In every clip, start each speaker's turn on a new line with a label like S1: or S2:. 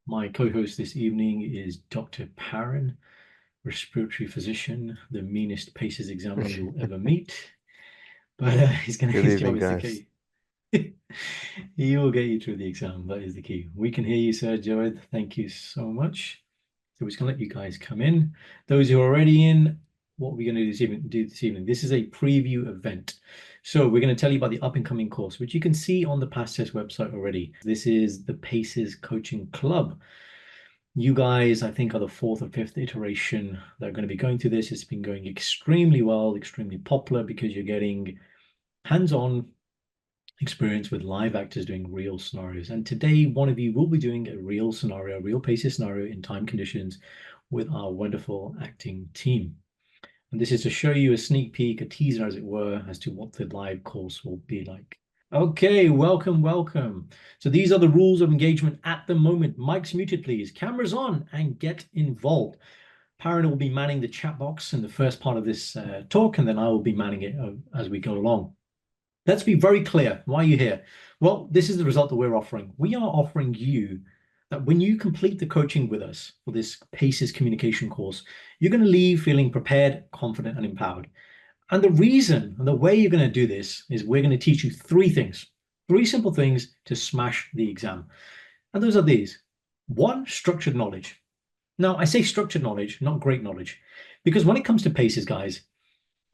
S1: My co-host this evening is Dr. Paran, respiratory physician, the meanest PACES examiner you'll ever meet. But
S2: Good
S1: his job
S2: evening,
S1: is the
S2: guys.
S1: key. He will get you through the exam. That is the key. We can hear you, Sir Joed. Thank you so much. So we're just gonna let you guys come in. Those who are already in, what we're gonna do this evening. This is a preview event. So we're going to tell you about the up and coming course, which you can see on the Pastest website already. This is the PACES Coaching Club. You guys, I think, are the fourth or fifth iteration that are going to be going through this. It's been going extremely well, extremely popular because you're getting hands-on experience with live actors doing real scenarios. And today, one of you will be doing a real scenario, a real PACES scenario in time conditions with our wonderful acting team. And this is to show you a sneak peek, a teaser, as it were, as to what the live course will be like. Okay, welcome. So these are the rules of engagement at the moment. Mic's muted, please. Cameras on and get involved. Paran will be manning the chat box in the first part of this talk, and then I will be manning it as we go along. Let's be very clear. Why are you here? Well, this is the result that we're offering. We are offering you that when you complete the coaching with us for this PACES communication course, you're going to leave feeling prepared, confident, and empowered. And the reason and the way you're going to do this is we're going to teach you three things, three simple things to smash the exam. And those are these. One, structured knowledge. Now, I say structured knowledge, not great knowledge, because when it comes to PACES, guys,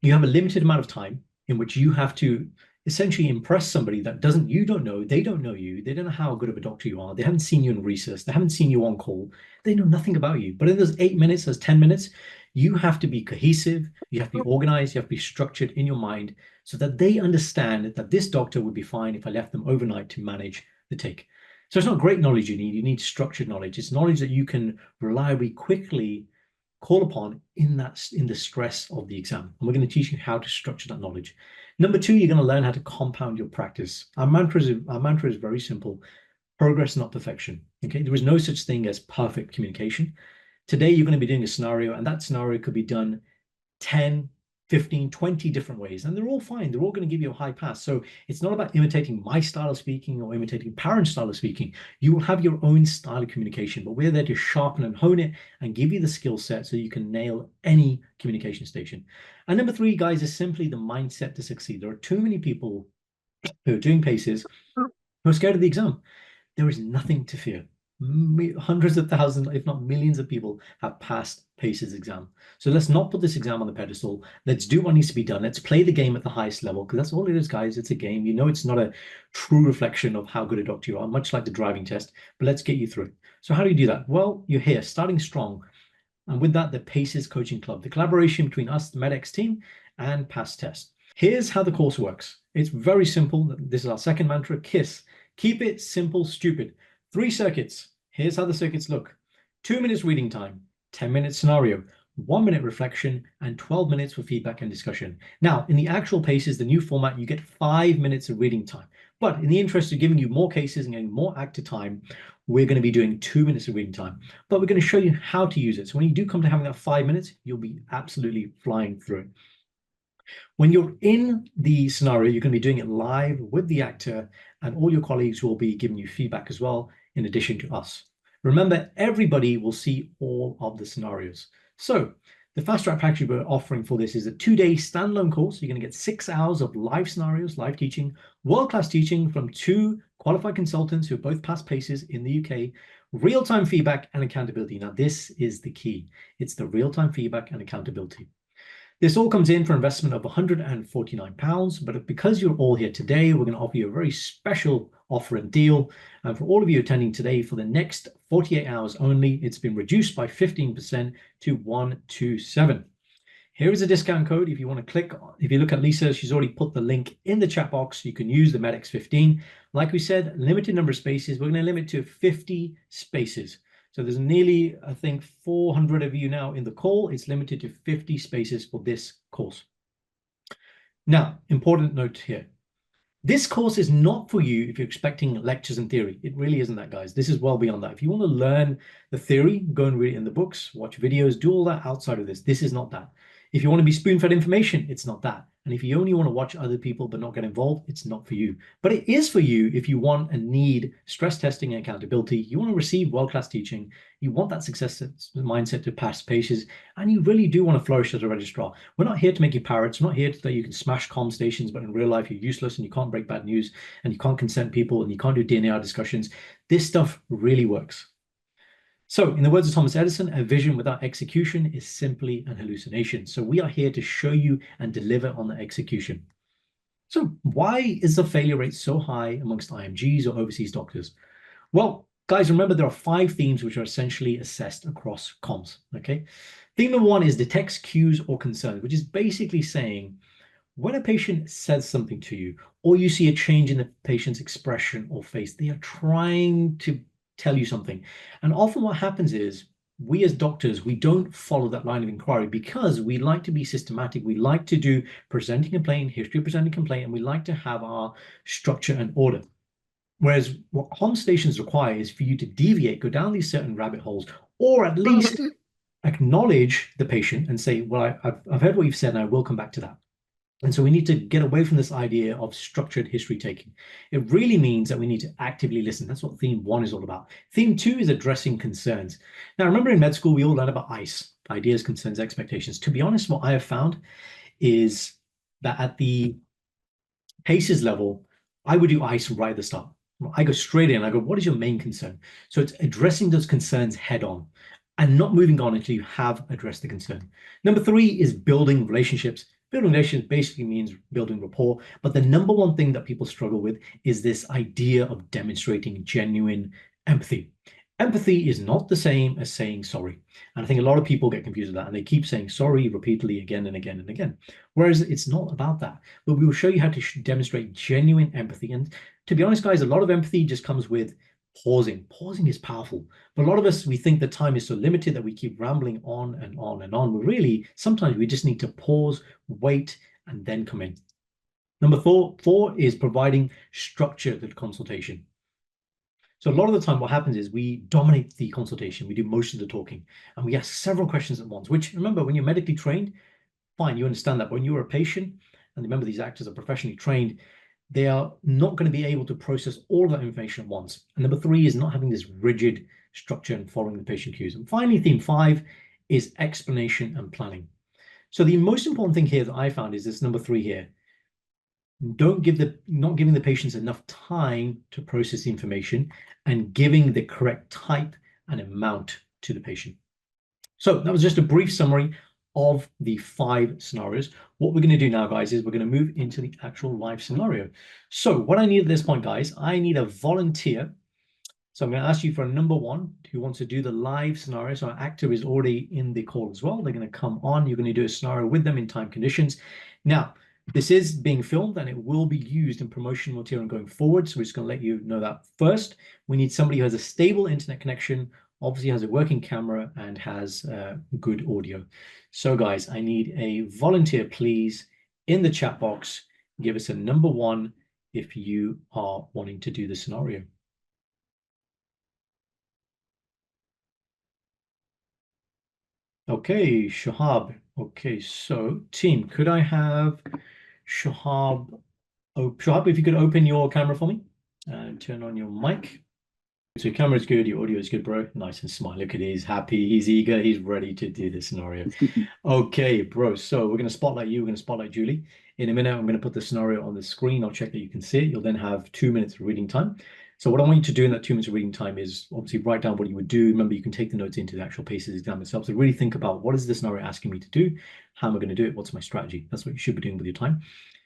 S1: you have a limited amount of time in which you have to essentially impress somebody that you don't know, they don't know you, they don't know how good of a doctor you are, they haven't seen you in research, they haven't seen you on call, they know nothing about you. But in those 8 minutes, those 10 minutes, you have to be cohesive, you have to be organized, you have to be structured in your mind so that they understand that this doctor would be fine if I left them overnight to manage the take. So it's not great knowledge you need structured knowledge. It's knowledge that you can reliably, quickly call upon in the stress of the exam. And we're going to teach you how to structure that knowledge. Number two, you're going to learn how to compound your practice. Our mantra is very simple: progress, not perfection. Okay, there is no such thing as perfect communication. Today, you're going to be doing a scenario, and that scenario could be done 10, 15, 20 different ways, and they're all fine. They're all going to give you a high pass. So it's not about imitating my style of speaking or imitating Paran's style of speaking. You will have your own style of communication, but we're there to sharpen and hone it and give you the skill set so you can nail any communication station. And number three, guys, is simply the mindset to succeed. There are too many people who are doing PACES who are scared of the exam. There is nothing to fear. Hundreds of thousands, if not millions of people have passed PACES exam. So let's not put this exam on the pedestal. Let's do what needs to be done. Let's play the game at the highest level, because that's all it is, guys. It's a game. You know, it's not a true reflection of how good a doctor you are, much like the driving test, but let's get you through it. So how do you do that? Well, you're here, starting strong. And with that, the PACES Coaching Club, the collaboration between us, the MedEx team, and Pastest. Here's how the course works. It's very simple. This is our second mantra: KISS. Keep it simple, stupid. 3 circuits. Here's how the circuits look: 2 minutes reading time, 10-minute scenario, 1 minute reflection, and 12 minutes for feedback and discussion. Now, in the actual PACES, the new format, you get 5 minutes of reading time. But in the interest of giving you more cases and getting more active time, we're going to be doing 2 minutes of reading time. But we're going to show you how to use it. So when you do come to having that 5 minutes, you'll be absolutely flying through it. When you're in the scenario, you're going to be doing it live with the actor, and all your colleagues will be giving you feedback as well, in addition to us. Remember, everybody will see all of the scenarios. So the fast track package we're offering for this is a 2-day standalone course. You're going to get 6 hours of live scenarios, live teaching, world-class teaching from 2 qualified consultants who have both passed PACES in the UK, real-time feedback and accountability. Now, this is the key. It's the real-time feedback and accountability. This all comes in for an investment of £149, but because you're all here today, we're going to offer you a very special offer and deal. And for all of you attending today, for the next 48 hours only, it's been reduced by 15% to 127. Here is a discount code. If you want to click, if you look at Lisa, she's already put the link in the chat box. You can use the MedEx 15. Like we said, limited number of spaces. We're going to limit to 50 spaces. So there's nearly, I think, 400 of you now in the call. It's limited to 50 spaces for this course. Now, important note here. This course is not for you if you're expecting lectures and theory. It really isn't that, guys. This is well beyond that. If you want to learn the theory, go and read it in the books, watch videos, do all that outside of this. This is not that. If you want to be spoon-fed information, it's not that. And if you only want to watch other people but not get involved, it's not for you. But it is for you if you want and need stress testing and accountability. You want to receive world-class teaching. You want that success mindset to pass PACES, and you really do want to flourish as a registrar. We're not here to make you parrots. We're not here that you can smash comm stations, but in real life you're useless and you can't break bad news and you can't consent people and you can't do DNR discussions. This stuff really works. So, in the words of Thomas Edison, a vision without execution is simply an hallucination. So we are here to show you and deliver on the execution. So why is the failure rate so high amongst IMGs or overseas doctors? Well, guys, remember there are 5 themes which are essentially assessed across comms, okay? Theme number 1 is detects cues or concerns, which is basically saying when a patient says something to you or you see a change in the patient's expression or face, they are trying to tell you something. And often what happens is we as doctors, we don't follow that line of inquiry because we like to be systematic. We like to do presenting complaint, history of presenting complaint, and we like to have our structure and order. Whereas what comm stations require is for you to deviate, go down these certain rabbit holes, or at least acknowledge the patient and say, well, I've heard what you've said and I will come back to that. And so we need to get away from this idea of structured history taking. It really means that we need to actively listen. That's what theme 1 is all about. Theme 2 is addressing concerns. Now, remember in med school, we all learned about ICE, ideas, concerns, expectations. To be honest, what I have found is that at the PACES level, I would do ICE right at the start. I go straight in, I go, what is your main concern? So it's addressing those concerns head on and not moving on until you have addressed the concern. Number 3 is building relationships. Building relationships basically means building rapport, but the number 1 thing that people struggle with is this idea of demonstrating genuine empathy. Empathy is not the same as saying sorry. And I think a lot of people get confused with that and they keep saying sorry repeatedly again and again and again. Whereas it's not about that. But we will show you how to demonstrate genuine empathy. And to be honest, guys, a lot of empathy just comes with pausing. Pausing is powerful. But a lot of us, we think the time is so limited that we keep rambling on and on and on. But really, sometimes we just need to pause, wait, and then come in. Number 4 is providing structure to the consultation. So a lot of the time what happens is we dominate the consultation. We do most of the talking and we ask several questions at once, which remember, when you're medically trained, fine, you understand that. But when you're a patient, and remember these actors are professionally trained, they are not going to be able to process all of that information at once. And number 3 is not having this rigid structure and following the patient cues. And finally, theme 5 is explanation and planning. So the most important thing here that I found is this number 3 here. Not giving the patients enough time to process the information and giving the correct type and amount to the patient. So that was just a brief summary of the 5 scenarios. What we're going to do now, guys, is we're going to move into the actual live scenario. So what I need at this point, guys, I need a volunteer. So I'm going to ask you for a number 1 who wants to do the live scenario. So our actor is already in the call as well. They're going to come on. You're going to do a scenario with them in time conditions. Now, this is being filmed and it will be used in promotional material going forward. So we're just going to let you know that first. We need somebody who has a stable internet connection, obviously has a working camera and has good audio. So guys, I need a volunteer, please, in the chat box. Give us a number 1 if you are wanting to do the scenario. Okay, Shahab. Okay, so team, could I have Shahab? Oh, Shahab, if you could open your camera for me and turn on your mic. So your camera's good, your audio is good, bro. Nice and smart. Look at he's happy, he's eager, he's ready to do this scenario. Okay, bro. So we're going to spotlight you, we're going to spotlight Julie. In a minute, I'm going to put the scenario on the screen. I'll check that you can see it. You'll then have 2 minutes of reading time. So what I want you to do in that 2 minutes of reading time is obviously write down what you would do. Remember, you can take the notes into the actual PACES exam itself. So really think about what is the scenario asking me to do? How am I going to do it? What's my strategy? That's what you should be doing with your time.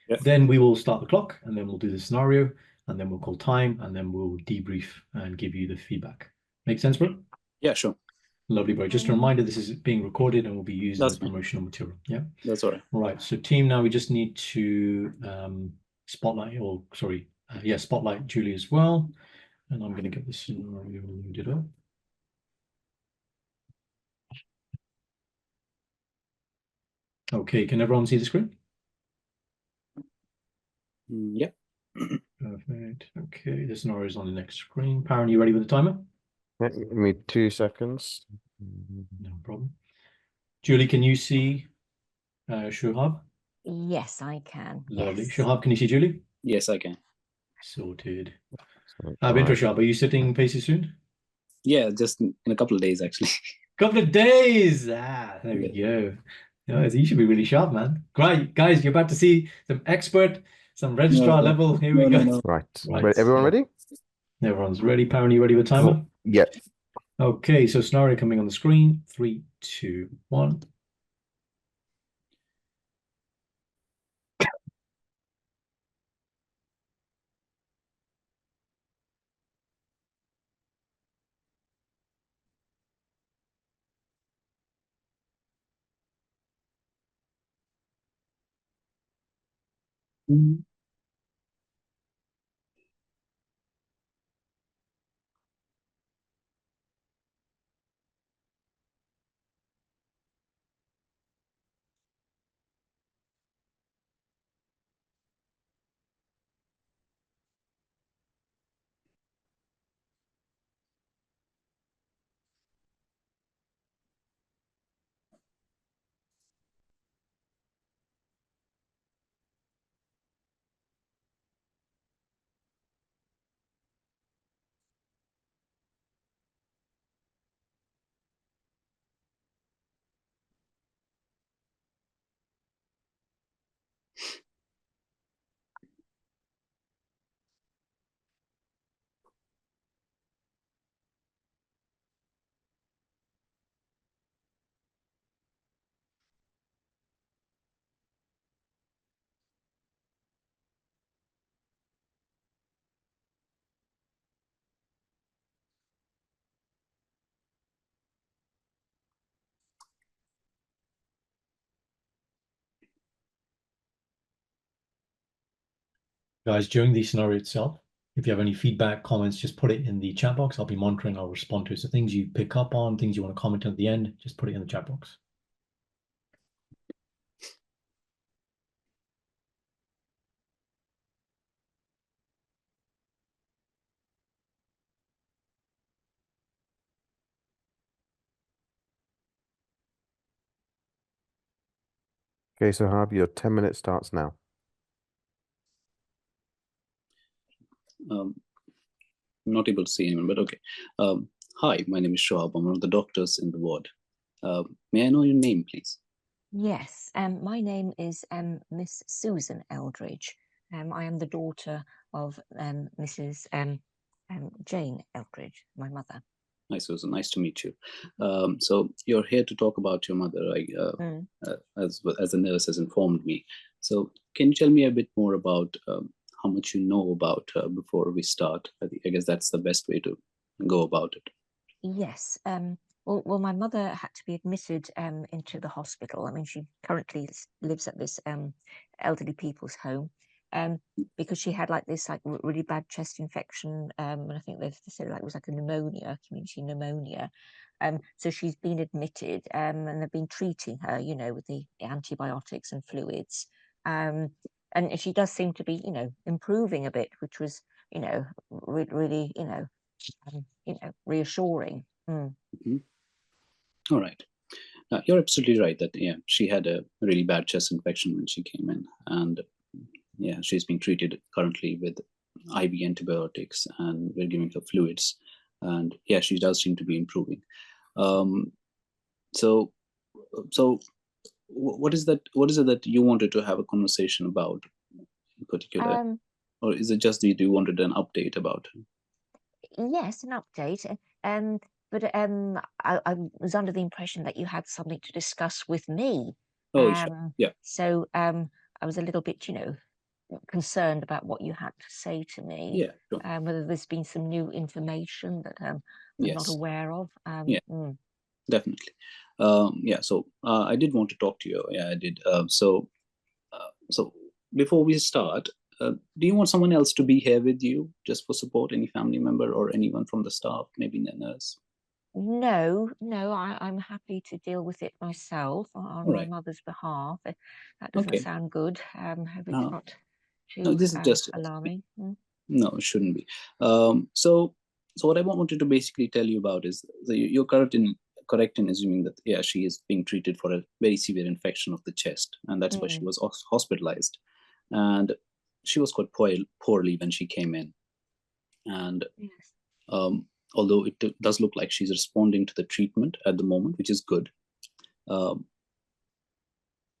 S1: Yep. Then we will start the clock and then we'll do the scenario and then we'll call time and then we'll debrief and give you the feedback. Make sense, bro?
S2: Yeah, sure.
S1: Lovely, bro. Just a reminder, this is being recorded and will be used as promotional material. Yeah,
S2: that's all right.
S1: All right. So team, now we just need to spotlight, or sorry, spotlight Julie as well. And I'm going to get this scenario loaded up. Okay, can everyone see the screen?
S2: Yep.
S1: Perfect. Okay, the scenario is on the next screen. Paran, you ready with the timer?
S3: Give me 2 seconds.
S1: No problem. Julie, can you see Shuhab?
S2: Yes, I can.
S1: Lovely.
S2: Yes.
S1: Shahab, can you see Julie?
S4: Yes, I can.
S1: Sorted.
S3: So,
S1: Intro, Shahab, are you sitting PACES soon?
S4: Yeah, just in a couple of days, actually.
S1: Couple of days. There we go. You should be really sharp, man. Right, guys, you're about to see some expert, some registrar level. Here we go.
S3: right.
S1: Right,
S3: Everyone
S1: so
S3: ready?
S1: everyone's ready. Paren, you ready with timer?
S3: Cool. Yeah.
S1: Okay, so scenario coming on the screen. 3, 2, 1. Guys, during the scenario itself, if you have any feedback, comments, just put it in the chat box. I'll be monitoring, I'll respond to it. So things you pick up on, things you want to comment at the end, just put it in the chat box.
S3: Okay, so Harb, your 10 minutes starts now.
S4: Not able to see anyone, but okay. Hi, my name is Shoaib. I'm one of the doctors in the ward. May I know your name, please?
S2: Yes. My name is Miss Susan Eldridge. I am the daughter of Mrs. Jane Eldridge, my mother.
S4: Hi, Susan. Nice to meet you. So you're here to talk about your mother, as the nurse has informed me. So can you tell me a bit more about how much you know about her before we start? I guess that's the best way to go about it.
S2: Yes. Well, my mother had to be admitted into the hospital. I mean, she currently lives at this elderly people's home because she had like this really bad chest infection, and I think they said it was like a pneumonia, community pneumonia. So she's been admitted, and they've been treating her, with the antibiotics and fluids. And she does seem to be, improving a bit, which was, really, reassuring.
S4: Mm-hmm. All right. You're absolutely right that, she had a really bad chest infection when she came in. And she's being treated currently with IV antibiotics, and we're giving her fluids. And she does seem to be improving. So what is that? What is it that you wanted to have a conversation about in particular? Or is it just that you wanted an update about it?
S2: Yes, an update. But I was under the impression that you had something to discuss with me.
S4: Oh, sure. Yeah.
S2: So I was a little bit, concerned about what you had to say to me.
S4: Yeah. Sure.
S2: Whether there's been some new information that I'm not aware of.
S4: Definitely. So I did want to talk to you. Yeah, I did. So before we start, do you want someone else to be here with you just for support? Any family member or anyone from the staff, maybe the nurse?
S2: No, I'm happy to deal with it myself on my mother's behalf. That doesn't sound good. Hope it's not too
S4: this is just
S2: alarming.
S4: No, it shouldn't be. So what I wanted to basically tell you about is you're currently correct in assuming that, yeah, she is being treated for a very severe infection of the chest, and that's why she was hospitalized. And she was quite poorly when she came in. And although it does look like she's responding to the treatment at the moment, which is good.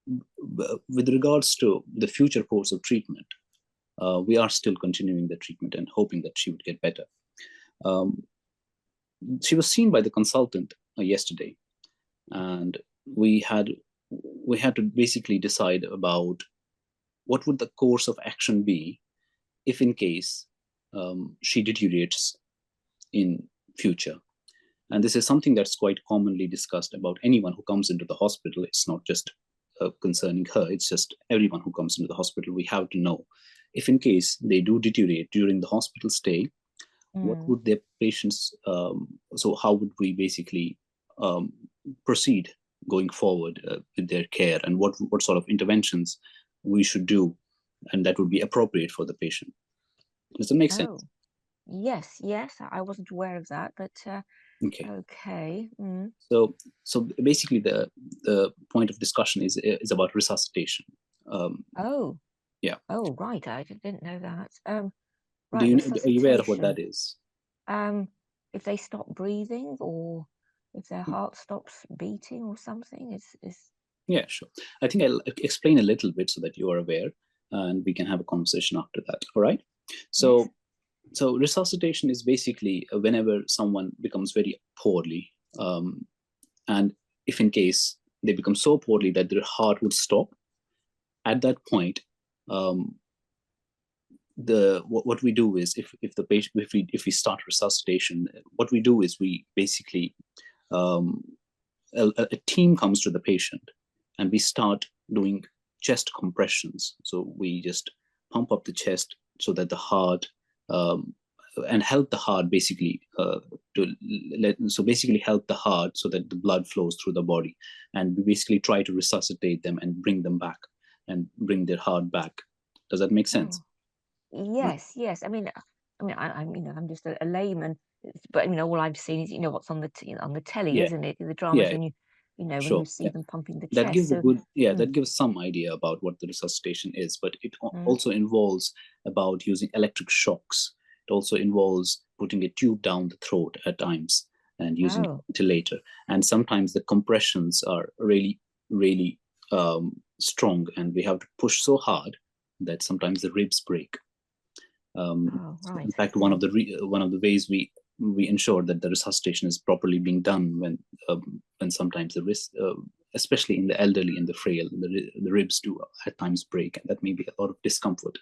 S4: With regards to the future course of treatment, we are still continuing the treatment and hoping that she would get better. She was seen by the consultant yesterday, and we had to basically decide about what would the course of action be if in case she deteriorates in future. And this is something that's quite commonly discussed about anyone who comes into the hospital. It's not just concerning her, it's just everyone who comes into the hospital. We have to know if in case they do deteriorate during the hospital stay, what would their patients, so how would we basically proceed going forward with their care, and what sort of interventions we should do, and that would be appropriate for the patient. Does that make sense?
S2: Yes, I wasn't aware of that, but okay.
S4: So basically the point of discussion is about resuscitation. Yeah.
S2: Oh, right. I didn't know that.
S4: Right. Are you aware of what that is?
S2: If they stop breathing, or if their heart stops beating or something, is
S4: Yeah, sure. I think I'll explain a little bit so that you are aware, and we can have a conversation after that. All right. So
S2: yes.
S4: So resuscitation is basically whenever someone becomes very poorly, and if in case they become so poorly that their heart would stop, at that point, what we do is if we start resuscitation, what we do is we basically a team comes to the patient, and we start doing chest compressions. So we just pump up the chest so that the heart and help the heart basically help the heart so that the blood flows through the body, and we basically try to resuscitate them and bring them back and bring their heart back. Does that make sense?
S2: Yes. I mean, I'm just a layman, but all I've seen is what's on the telly, isn't it? The dramas, when when you see them pumping the chest.
S4: That gives that gives some idea about what the resuscitation is, but it also involves about using electric shocks. It also involves putting a tube down the throat at times and using a ventilator. And sometimes the compressions are really, really strong, and we have to push so hard that sometimes the ribs break.
S2: Right.
S4: In fact, one of the ways we ensure that the resuscitation is properly being done when sometimes the wrist, especially in the elderly and the frail, the ribs do at times break, and that may be a lot of discomfort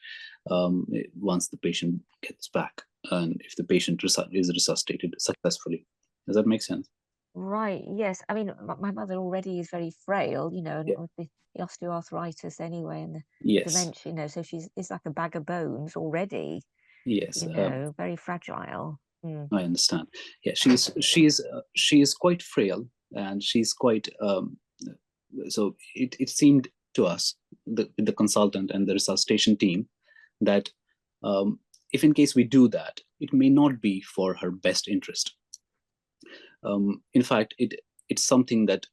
S4: once the patient gets back, and if the patient is resuscitated successfully. Does that make sense?
S2: Right. Yes. I mean, my mother already is very frail, and with the osteoarthritis anyway, and the dementia, so it's like a bag of bones already.
S4: Yes.
S2: Very fragile.
S4: I understand. Yeah, she is quite frail, and she's quite. So it seemed to us, the consultant and the resuscitation team, that if in case we do that, it may not be for her best interest. In fact, it's something that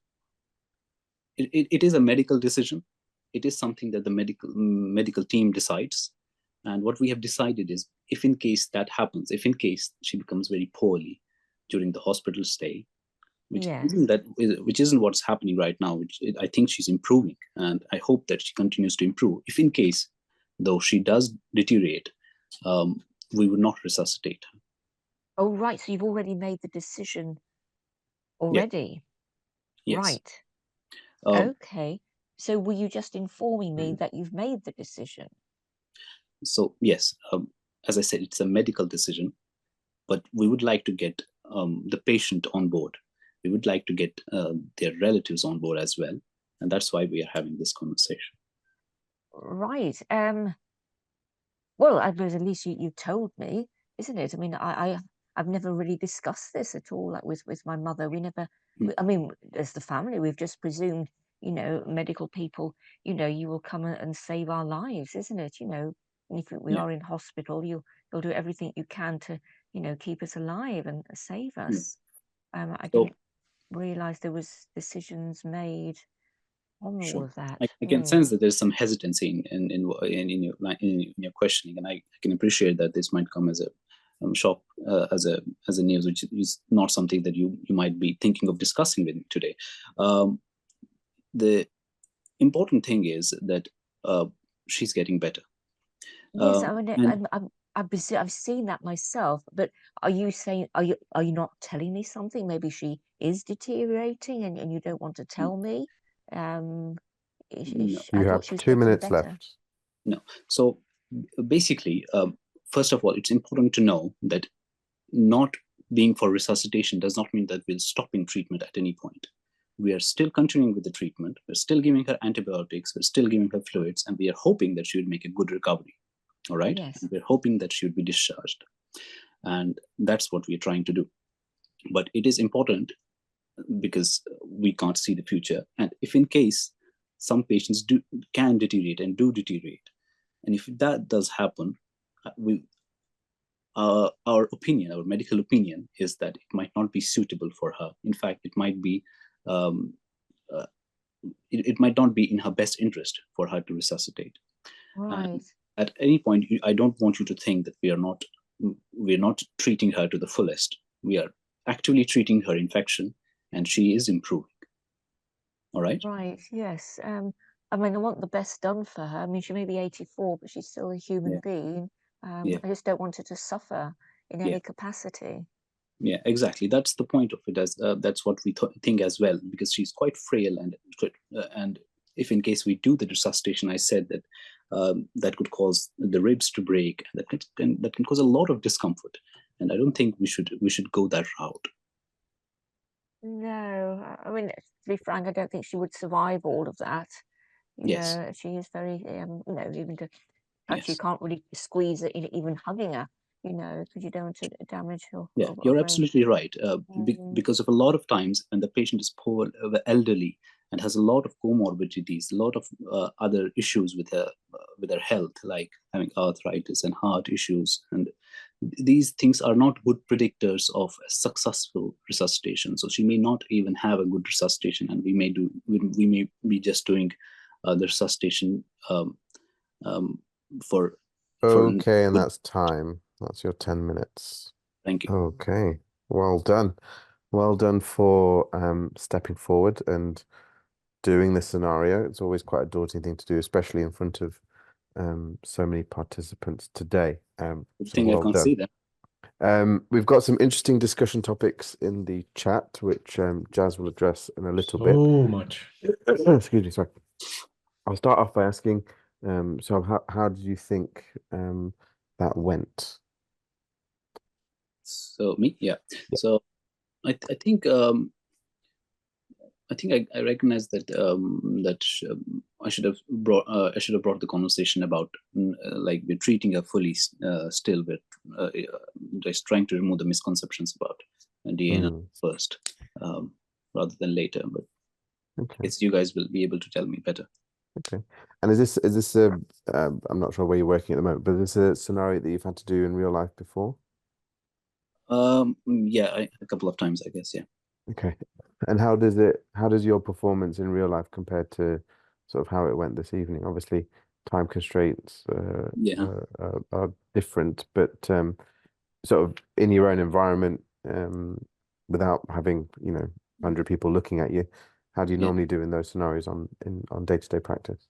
S4: it is a medical decision. It is something that the medical team decides. And what we have decided is, if in case that happens, if in case she becomes very poorly during the hospital stay, which isn't what's happening right now, I think she's improving, and I hope that she continues to improve. If in case, though, she does deteriorate, we would not resuscitate her.
S2: Oh, right. So you've already made the decision already.
S4: Yeah. Yes.
S2: Right. Okay. So were you just informing me that you've made the decision?
S4: So yes, as I said, it's a medical decision, but we would like to get the patient on board. We would like to get their relatives on board as well, and that's why we are having this conversation.
S2: Right. Well, I suppose at least you told me, isn't it? I mean, I've never really discussed this at all, like with my mother. We never. I mean, as the family, we've just presumed, medical people, you will come and save our lives, isn't it? If we are in hospital, you'll do everything you can to, keep us alive and save us. I didn't. realise there was decisions made on all
S4: Sure.
S2: of that.
S4: I can sense that there's some hesitancy in your questioning, and I can appreciate that this might come as a shock, as a news, which is not something that you might be thinking of discussing with me today. The important thing is that she's getting better.
S2: Yes, I mean,
S4: and
S2: I've seen that myself. But are you saying, are you not telling me something? Maybe she is deteriorating, and you don't want to tell me.
S4: No.
S2: I
S3: You
S2: thought
S3: have
S2: she was
S3: 2
S2: getting
S3: minutes
S2: better.
S3: left.
S4: No. So basically, first of all, it's important to know that not being for resuscitation does not mean that we're stopping treatment at any point. We are still continuing with the treatment. We're still giving her antibiotics. We're still giving her fluids, and we are hoping that she would make a good recovery. All right.
S2: Yes.
S4: And we're hoping that she would be discharged. And that's what we're trying to do. But it is important because we can't see the future. And if in case some patients can deteriorate and do deteriorate, and if that does happen, our opinion, our medical opinion, is that it might not be suitable for her. In fact, it might be it might not be in her best interest for her to resuscitate.
S2: Right.
S4: At any point, I don't want you to think that we're not treating her to the fullest. We are actively treating her infection, and she is improving. All right.
S2: Right. Yes. I mean, I want the best done for her. I mean, she may be 84, but she's still a human being. I just don't want her to suffer in any capacity.
S4: Yeah, exactly. That's the point of it. As that's what we think as well, because she's quite frail, and if in case we do the resuscitation, I said that that could cause the ribs to break, and that can cause a lot of discomfort. And I don't think we should go that route.
S2: No, I mean, to be frank, I don't think she would survive all of that. You
S4: Yes.
S2: know, she is very, even to touch, you
S4: Yes.
S2: can't really squeeze it, even hugging her, because you don't want to damage her.
S4: Yeah, you're absolutely right. Because of a lot of times when the patient is poor, elderly, and has a lot of comorbidities, a lot of other issues with her health, like having arthritis and heart issues, and these things are not good predictors of a successful resuscitation. So she may not even have a good resuscitation, and we may be just doing the resuscitation for.
S3: Okay, and that's time. That's your 10 minutes.
S4: Thank you.
S3: Okay, well done. Well done for stepping forward and doing this scenario. It's always quite a daunting thing to do, especially in front of so many participants today.
S4: Good
S3: So
S4: thing
S3: well
S4: I can't
S3: done.
S4: see them.
S3: We've got some interesting discussion topics in the chat, which Jazz will address in a little bit.
S1: So much.
S3: Excuse me, sorry. I'll start off by asking, so how did you think that went?
S4: So me, yeah. So I think I recognize that I should have brought the conversation about like we're treating her fully still, but just trying to remove the misconceptions about DNA first rather than later. But it's you guys will be able to tell me better.
S3: Okay. And is this a I'm not sure where you're working at the moment, but is this a scenario that you've had to do in real life before?
S4: Yeah, a couple of times, I guess. Yeah.
S3: Okay. And how does your performance in real life compare to sort of how it went this evening? Obviously, time constraints are different, but sort of in your own environment, without having 100 people looking at you, how do you normally do in those scenarios on day-to-day practice?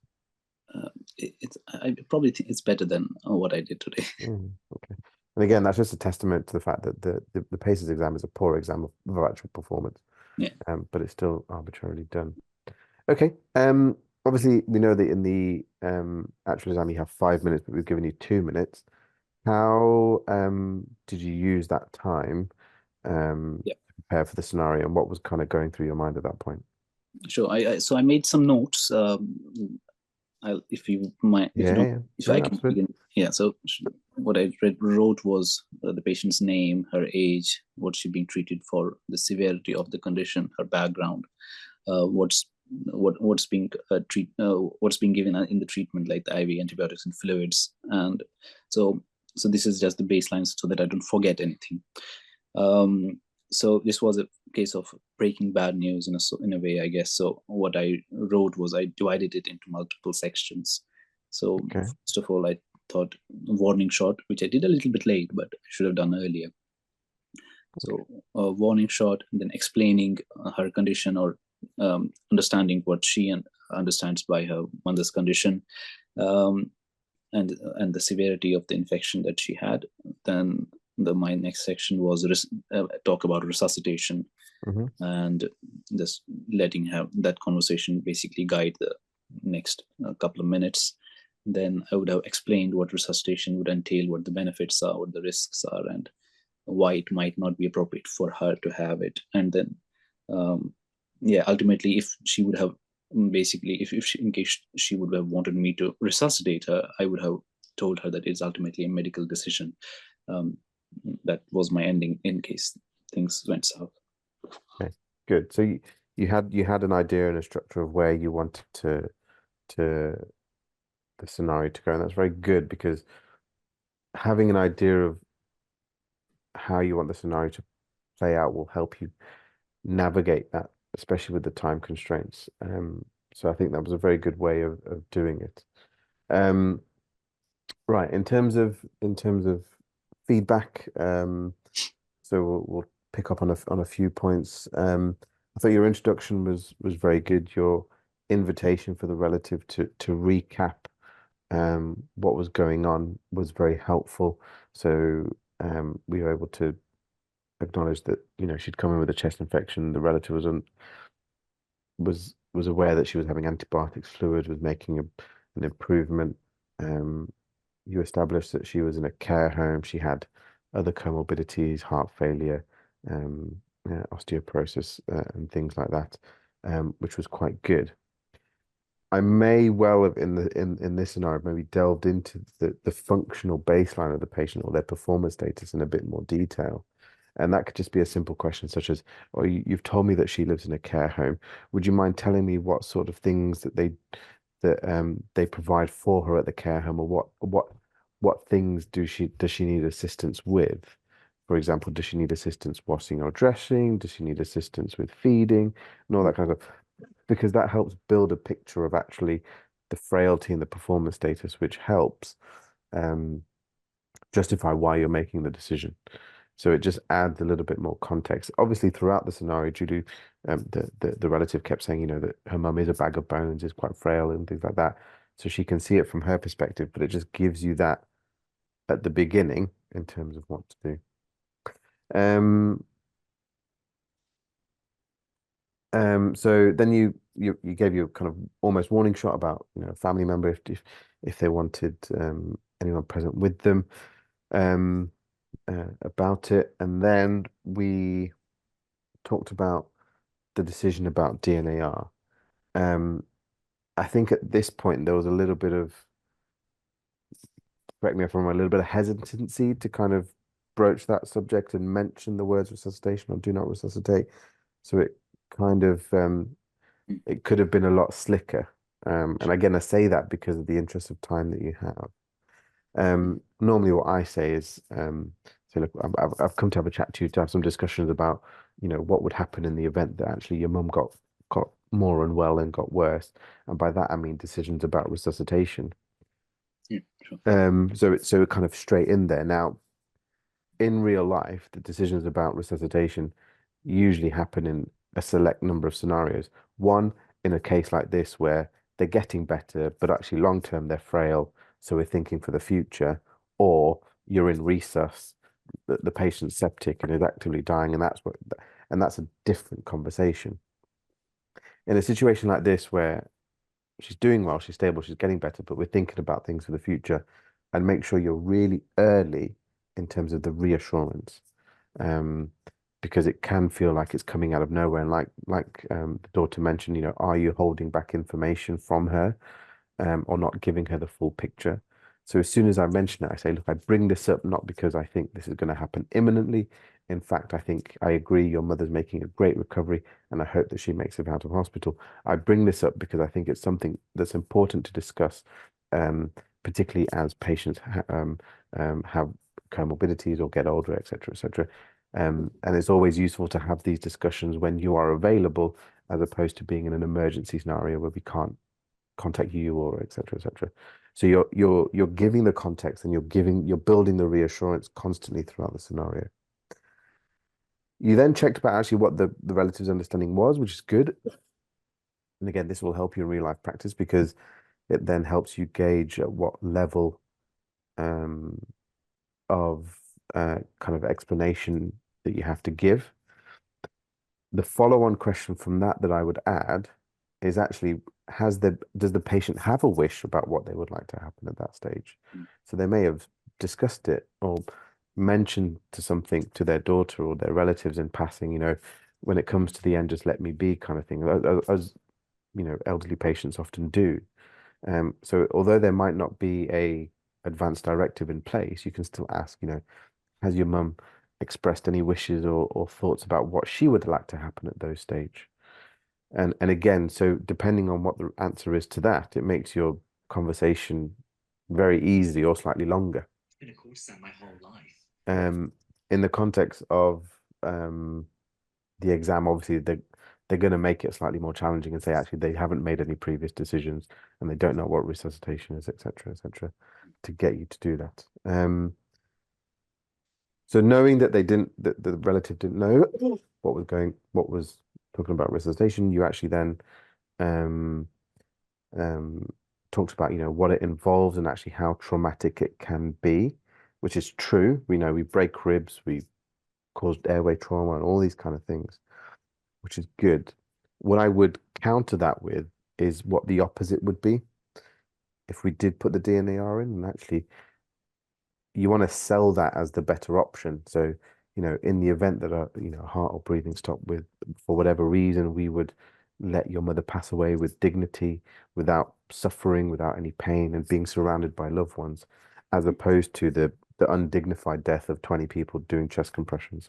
S4: I probably think it's better than what I did today.
S3: Okay. And again, that's just a testament to the fact that the PACES exam is a poor exam of actual performance.
S4: Yeah.
S3: But it's still arbitrarily done. Okay. Obviously, we know that in the actual exam you have 5 minutes, but we've given you 2 minutes. How did you use that time to prepare for the scenario, and what was kind of going through your mind at that point?
S4: Sure. So I made some notes. If you might, I can begin. Yeah. So what I wrote was the patient's name, her age, what she's being treated for, the severity of the condition, her background, what's being given in the treatment, like the IV antibiotics and fluids, and so this is just the baseline so that I don't forget anything. so this was a case of breaking bad news in a way, I guess. So what I wrote was I divided it into multiple sections. So first of all, I thought warning shot, which I did a little bit late, but I should have done earlier. So a warning shot, and then explaining her condition, or understanding what she understands by her mother's condition, and the severity of the infection that she had. Then my next section was talk about resuscitation, and just letting her that conversation basically guide the next couple of minutes. Then I would have explained what resuscitation would entail, what the benefits are, what the risks are, and why it might not be appropriate for her to have it. And then ultimately, if she would have basically, if she, in case she would have wanted me to resuscitate her, I would have told her that it's ultimately a medical decision. That was my ending in case things went south.
S3: Okay, good. So you had an idea and a structure of where you wanted to the scenario to go, and that's very good, because having an idea of how you want the scenario to play out will help you navigate that, especially with the time constraints. So I think that was a very good way of doing it. Right, in terms of feedback, so we'll pick up on a few points. I thought your introduction was very good. Your invitation for the relative to recap what was going on was very helpful. So we were able to acknowledge that, you know, she'd come in with a chest infection. The relative was aware that she was having antibiotics, fluid, was making an improvement. You established that she was in a care home. She had other comorbidities, heart failure, osteoporosis, and things like that, which was quite good. I may well have in this scenario maybe delved into the functional baseline of the patient or their performance status in a bit more detail. And that could just be a simple question such as, "Oh, you've told me that she lives in a care home. Would you mind telling me what sort of things that they provide for her at the care home, or what things does she need assistance with? For example, does she need assistance washing or dressing? Does she need assistance with feeding?" And all that kind of stuff. Because that helps build a picture of actually the frailty and the performance status, which helps justify why you're making the decision. So it just adds a little bit more context. Obviously, throughout the scenario, Julie, the relative kept saying, you know, that her mum is a bag of bones, is quite frail and things like that. So she can see it from her perspective, but it just gives you that at the beginning in terms of what to do. So then you gave your kind of almost warning shot about, you know, a family member if they wanted anyone present with them. About it, and then we talked about the decision about DNAR. I think at this point there was a little bit of, correct me if I'm wrong, a little bit of hesitancy to kind of broach that subject and mention the words resuscitation or do not resuscitate. So it kind of it could have been a lot slicker. And again, I say that because of the interest of time that you have. Normally what I say is, so look, I've come to have a chat to you to have some discussions about, you know, what would happen in the event that actually your mum got more unwell and got worse. And by that, I mean decisions about resuscitation.
S4: Yeah, sure.
S3: So it kind of straight in there. Now, in real life, the decisions about resuscitation usually happen in a select number of scenarios. One, in a case like this where they're getting better, but actually long term they're frail, so we're thinking for the future, or you're in resus, the patient's septic and is actively dying, and that's a different conversation. In a situation like this where she's doing well, she's stable, she's getting better, but we're thinking about things for the future, and make sure you're really early in terms of the reassurance, because it can feel like it's coming out of nowhere. And like the daughter mentioned, you know, are you holding back information from her, or not giving her the full picture? So as soon as I mention it, I say, look, I bring this up not because I think this is going to happen imminently. In fact, I think I agree your mother's making a great recovery, and I hope that she makes it out of hospital. I bring this up because I think it's something that's important to discuss, particularly as patients have comorbidities or get older, etc., etc. And it's always useful to have these discussions when you are available, as opposed to being in an emergency scenario where we can't contact you, or et cetera, et cetera. So you're giving the context, and you're building the reassurance constantly throughout the scenario. You then checked about actually what the relative's understanding was, which is good. And again, this will help you in real life practice, because it then helps you gauge at what level of kind of explanation that you have to give. The follow-on question from that I would add is actually, does the patient have a wish about what they would like to happen at that stage? So they may have discussed it or mentioned something to their daughter or their relatives in passing, when it comes to the end, just let me be, kind of thing, as elderly patients often do. So although there might not be a advanced directive in place, you can still ask, has your mum expressed any wishes or thoughts about what she would like to happen at those stage? And again, so depending on what the answer is to that, it makes your conversation very easy or slightly longer.
S5: It's been a course that my whole life.
S3: In the context of the exam, obviously they're going to make it slightly more challenging and say actually they haven't made any previous decisions and they don't know what resuscitation is, etc., to get you to do that. So knowing that that the relative didn't know what was talking about resuscitation, you actually then talked about what it involves and actually how traumatic it can be, which is true. We know we break ribs, we caused airway trauma and all these kind of things, which is good. What I would counter that with is what the opposite would be if we did put the DNAR in, and actually you want to sell that as the better option. So, in the event that a heart or breathing stop with, for whatever reason, we would let your mother pass away with dignity, without suffering, without any pain, and being surrounded by loved ones, as opposed to the undignified death of 20 people doing chest compressions.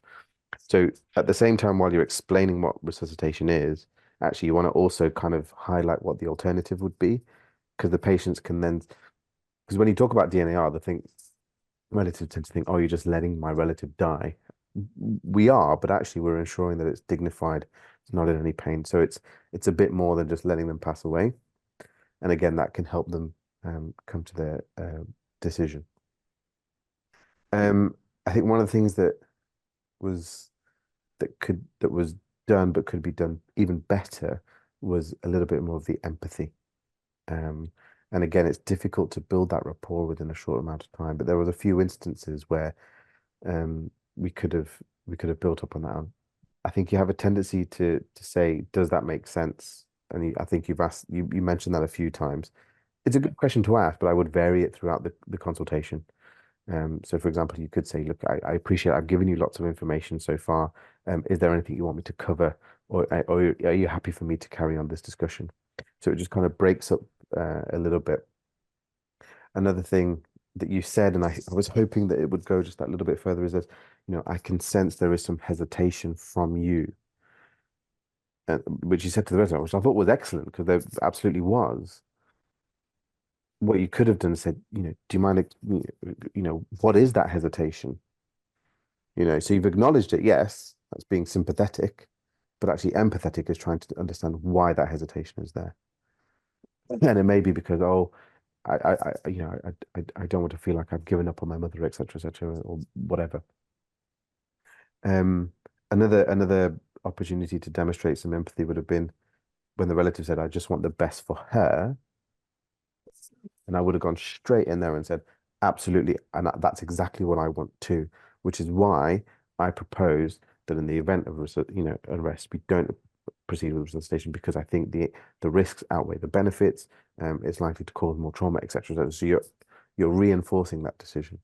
S3: So at the same time, while you're explaining what resuscitation is, actually you want to also kind of highlight what the alternative would be, because the patients can then, because when you talk about DNAR, relatives tend to think, oh, you're just letting my relative die. We are, but actually we're ensuring that it's dignified, it's not in any pain. So it's a bit more than just letting them pass away. And again, that can help them come to their decision. I think one of the things that was done but could be done even better was a little bit more of the empathy. And again, it's difficult to build that rapport within a short amount of time, but there was a few instances where we could have built up on that. I think you have a tendency to say, does that make sense? And I think you mentioned that a few times. It's a good question to ask, but I would vary it throughout the consultation. So for example, you could say, look, I appreciate I've given you lots of information so far. Is there anything you want me to cover, or are you happy for me to carry on this discussion? So it just kind of breaks up a little bit. Another thing that you said, and I was hoping that it would go just that little bit further, is that, I can sense there is some hesitation from you, which you said to the resident, which I thought was excellent, because there absolutely was. What you could have done is said, do you mind, what is that hesitation? So you've acknowledged it, yes, that's being sympathetic, but actually empathetic is trying to understand why that hesitation is there. And it may be because, I don't want to feel like I've given up on my mother, etc., or whatever. Another opportunity to demonstrate some empathy would have been when the relative said, I just want the best for her. And I would have gone straight in there and said, absolutely. And that's exactly what I want too, which is why I propose that in the event of arrest, we don't proceed with resuscitation, because I think the risks outweigh the benefits. It's likely to cause more trauma, etc. So you're reinforcing that decision.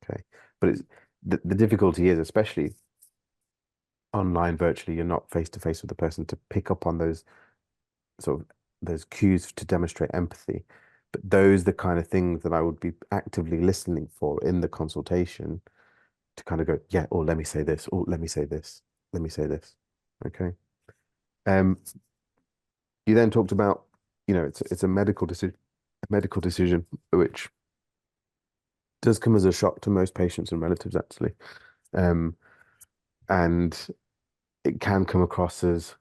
S3: Okay. But it's the difficulty is, especially online, virtually, you're not face to face with the person to pick up on those cues to demonstrate empathy. But those are the kind of things that I would be actively listening for in the consultation, to kind of go, yeah, oh, let me say this, oh, let me say this, let me say this. Okay. You then talked about, it's a medical decision, which does come as a shock to most patients and relatives, actually. And And it can come across as,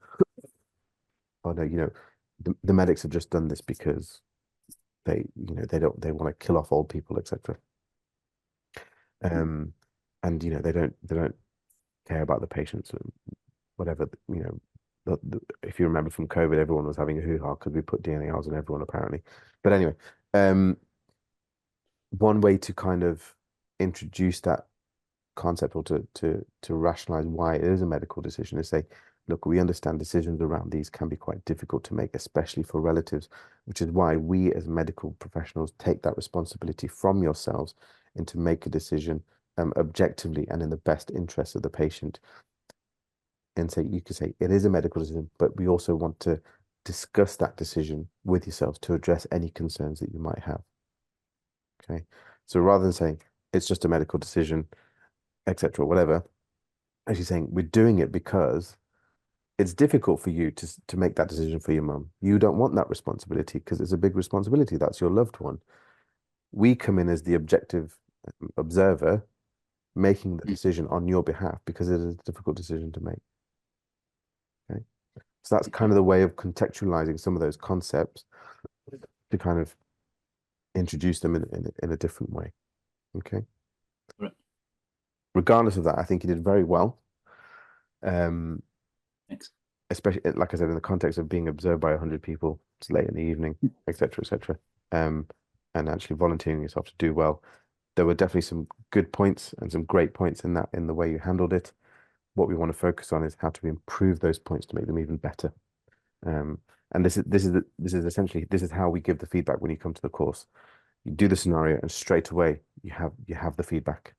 S3: oh no, the medics have just done this because they want to kill off old people, etc. And they don't care about the patients, whatever. If you remember from COVID, everyone was having a hoo-ha because we put DNARs on everyone apparently. But anyway, one way to kind of introduce that concept, or to rationalize why it is a medical decision, is say, look, we understand decisions around these can be quite difficult to make, especially for relatives, which is why we as medical professionals take that responsibility from yourselves and to make a decision objectively and in the best interest of the patient. And so you could say it is a medical decision, but we also want to discuss that decision with yourselves to address any concerns that you might have. Okay, so rather than saying it's just a medical decision, etc., whatever, actually saying we're doing it because it's difficult for you to make that decision for your mum. You don't want that responsibility because it's a big responsibility. That's your loved one. We come in as the objective observer, making the decision on your behalf because it is a difficult decision to make. Okay, so that's kind of the way of contextualizing some of those concepts to kind of introduce them in a different way. Okay.
S4: Right.
S3: Regardless of that, I think you did very well.
S4: Thanks.
S3: Especially, like I said, in the context of being observed by 100 people, it's late in the evening, etc., etc. And actually volunteering yourself to do well. There were definitely some good points and some great points in the way you handled it. What we want to focus on is how to improve those points to make them even better. And this is essentially, this is how we give the feedback when you come to the course. You do the scenario and straight away you have the feedback.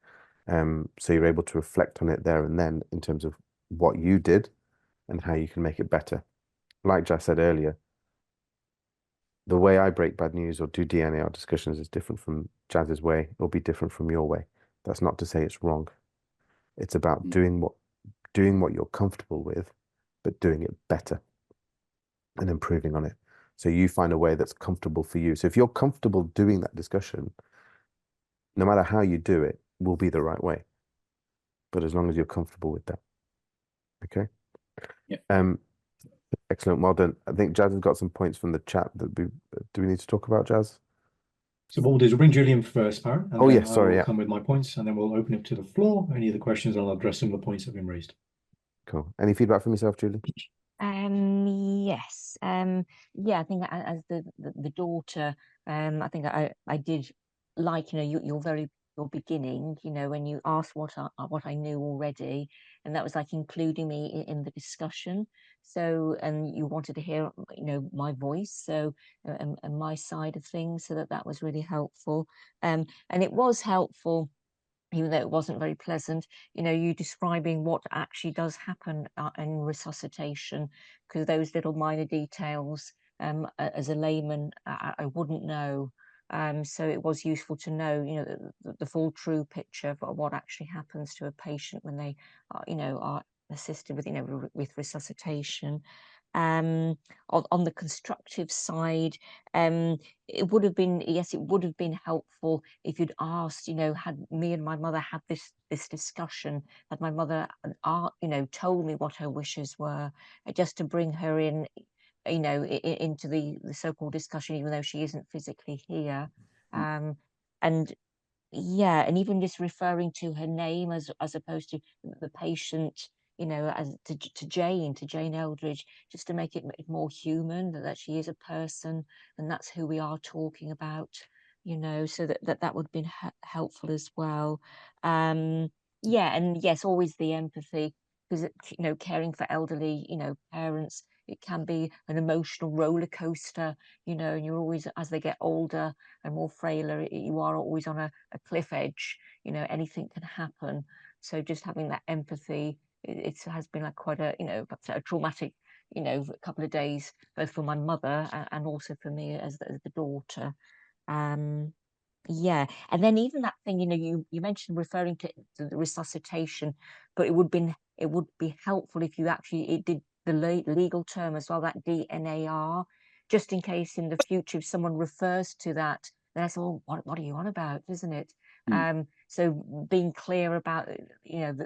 S3: So you're able to reflect on it there and then in terms of what you did and how you can make it better. Like Jazz said earlier, the way I break bad news or do DNAR discussions is different from Jazz's way, or be different from your way. That's not to say it's wrong. It's about doing what you're comfortable with, but doing it better and improving on it. So you find a way that's comfortable for you. So if you're comfortable doing that discussion, no matter how you do it, will be the right way. But as long as you're comfortable with that. Okay.
S4: Yeah.
S3: Excellent. Well done. I think Jazz has got some points from the chat that do we need to talk about, Jazz?
S1: So what we'll do is we'll bring Julian first, Parra, and
S3: Oh,
S1: then
S3: yeah, sorry,
S1: I will
S3: yeah.
S1: come with my points, and then we'll open it to the floor. Any of the questions, I'll address some of the points that have been raised.
S3: Cool. Any feedback from yourself, Julie?
S2: Yes. Yeah, I think as the daughter, I think I did like, your beginning, when you asked what I knew already, and that was like including me in the discussion. So, and you wanted to hear, my voice, so and my side of things, so that was really helpful. And it was helpful, even though it wasn't very pleasant, you describing what actually does happen in resuscitation, because those little minor details, as a layman, I wouldn't know. So it was useful to know, the full true picture of what actually happens to a patient when they are assisted with, with resuscitation. On the constructive side, it would have been, yes, it would have been helpful if you'd asked, had me and my mother had this discussion, had my mother, told me what her wishes were, just to bring her in, into the so-called discussion, even though she isn't physically here. And yeah, and even just referring to her name as opposed to the patient, as to Jane Eldridge, just to make it more human, that she is a person and that's who we are talking about, so that would have been helpful as well. Yeah, and yes, always the empathy, because caring for elderly, parents, it can be an emotional roller coaster, and you're always, as they get older and more frailer, you are always on a cliff edge, anything can happen. So just having that empathy, it has been like quite a, a traumatic, couple of days, both for my mother and also for me as the daughter. Yeah, and then even that thing, you mentioned referring to the resuscitation, but it would be helpful if you actually did the legal term as well, that DNAR, just in case in the future if someone refers to that, then I say, oh, what are you on about, isn't it? So being clear about, you know,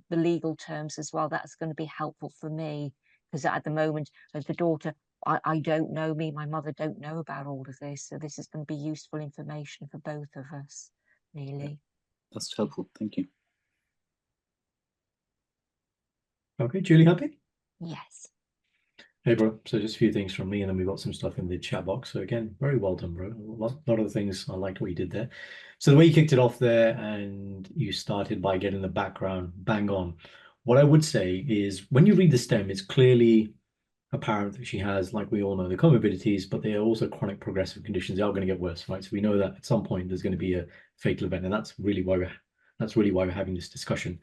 S2: the legal terms as well, that's going to be helpful for me, because at the moment, as the daughter, I don't know, me, my mother don't know about all of this. So this is going to be useful information for both of us, really.
S4: That's helpful. Thank you.
S1: Okay, Julie, happy?
S2: Yes.
S1: Hey, bro. So just a few things from me, and then we've got some stuff in the chat box. So again, very well done, bro. A lot of the things, I liked what you did there. So the way you kicked it off there, and you started by getting the background bang on. What I would say is when you read the stem, it's clearly apparent that she has, like we all know, the comorbidities, but they are also chronic progressive conditions. They are going to get worse, right? So we know that at some point there's going to be a fatal event, and that's really why we're having this discussion.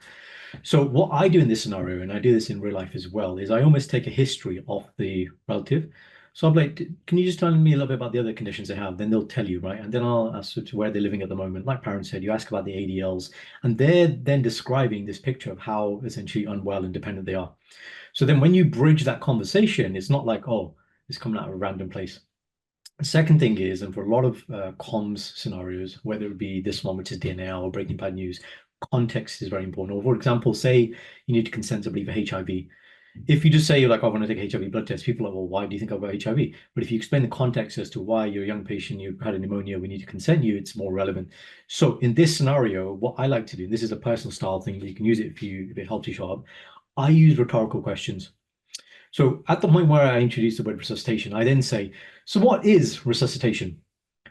S1: So what I do in this scenario, and I do this in real life as well, is I almost take a history of the relative. So I'm like, can you just tell me a little bit about the other conditions they have? Then they'll tell you, right? And then I'll ask to where they're living at the moment. Like parents said, you ask about the ADLs, and they're then describing this picture of how essentially unwell and dependent they are. So then when you bridge that conversation, it's not like, oh, it's coming out of a random place. The second thing is, and for a lot of comms scenarios, whether it be this one, which is DNA or Breaking Bad News, context is very important. Or for example, say you need to consent, I believe, for HIV. If you just say, like, I want to take a HIV blood test, people are like, well, why do you think I've got HIV? But if you explain the context as to why you're a young patient, you've had a pneumonia, we need to consent you, it's more relevant. So in this scenario, what I like to do, and this is a personal style thing, you can use it if it helps you show up, I use rhetorical questions. So at the point where I introduce the word resuscitation, I then say, so what is resuscitation?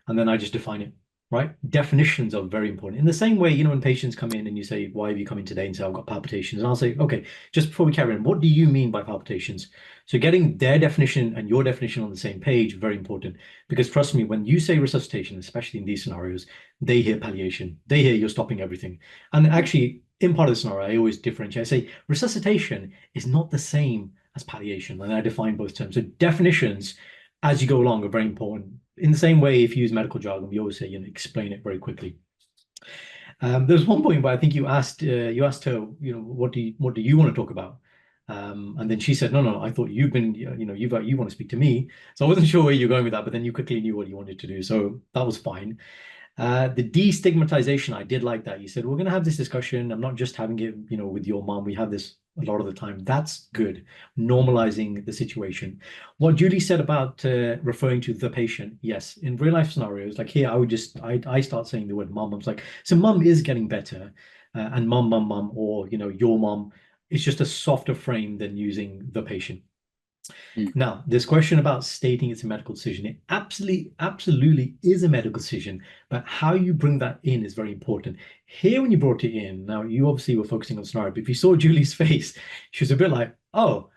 S1: And then I just define it, right? Definitions are very important. In the same way, you know, when patients come in and you say, why have you come in today? And say, I've got palpitations. And I'll say, okay, just before we carry on, what do you mean by palpitations? So getting their definition and your definition on the same page, very important. Because trust me, when you say resuscitation, especially in these scenarios, they hear palliation. They hear you're stopping everything. And actually, in part of the scenario, I always differentiate. I say resuscitation is not the same as palliation. And I define both terms. So definitions as you go along are very important. In the same way, if you use medical jargon, we always say, you know, explain it very quickly. There's one point where I think you asked her, you know, what do you want to talk about? And then she said, no, I thought you've been, you know, you want to speak to me. So I wasn't sure where you're going with that, but then you quickly knew what you wanted to do. So that was fine. The destigmatization, I did like that. You said, we're going to have this discussion. I'm not just having it, you know, with your mom. We have this a lot of the time. That's good. Normalizing the situation. What Julie said about referring to the patient, yes, in real life scenarios, like here, I start saying the word mom. I was like, so mom is getting better, and mom, or, you know, your mom. It's just a softer frame than using the patient. Now, this question about stating it's a medical decision, it absolutely is a medical decision, but how you bring that in is very important. Here, when you brought it in, now you obviously were focusing on the scenario, but if you saw Julie's face, she was a bit like, oh,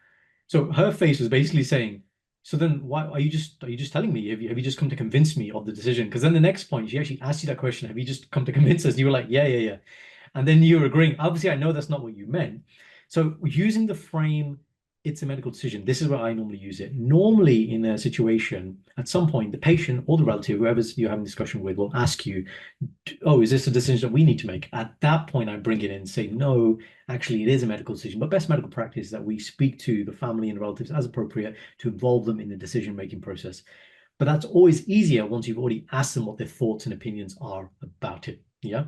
S1: so her face was basically saying, so then why are you just telling me? Have you just come to convince me of the decision? Because then the next point, she actually asked you that question, have you just come to convince us? And you were like, yeah. And then you were agreeing. Obviously, I know that's not what you meant. So using the frame, it's a medical decision. This is where I normally use it. Normally in a situation, at some point, the patient or the relative, whoever's you're having a discussion with, will ask you, oh, is this a decision that we need to make? At that point, I bring it in and say, no, actually, it is a medical decision. But best medical practice is that we speak to the family and relatives as appropriate to involve them in the decision-making process. But that's always easier once you've already asked them what their thoughts and opinions are about it. Yeah.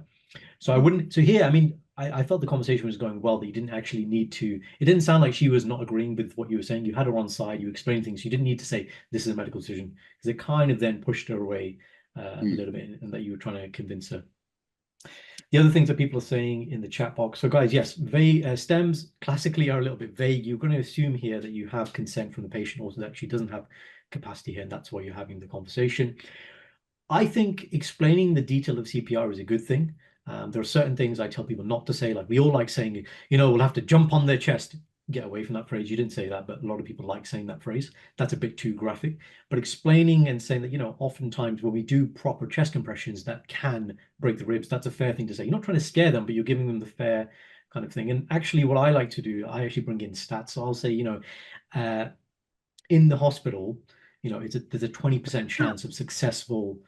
S1: So I wouldn't, so here, I mean, I felt the conversation was going well, that you didn't actually need to, it didn't sound like she was not agreeing with what you were saying. You had her on side, you explained things. You didn't need to say, this is a medical decision, because it kind of then pushed her away a little bit, and that you were trying to convince her. The other things that people are saying in the chat box. So guys, yes, stems classically are a little bit vague. You're going to assume here that you have consent from the patient, also that she doesn't have capacity here, and that's why you're having the conversation. I think explaining the detail of CPR is a good thing. There are certain things I tell people not to say, like we all like saying, you know, we'll have to jump on their chest. Get away from that phrase. You didn't say that, but a lot of people like saying that phrase. That's a bit too graphic. But explaining and saying that, you know, oftentimes when we do proper chest compressions that can break the ribs, that's a fair thing to say. You're not trying to scare them, but you're giving them the fair kind of thing. And actually what I like to do, I actually bring in stats. So I'll say, you know, in the hospital, you know, there's a 20% chance of successful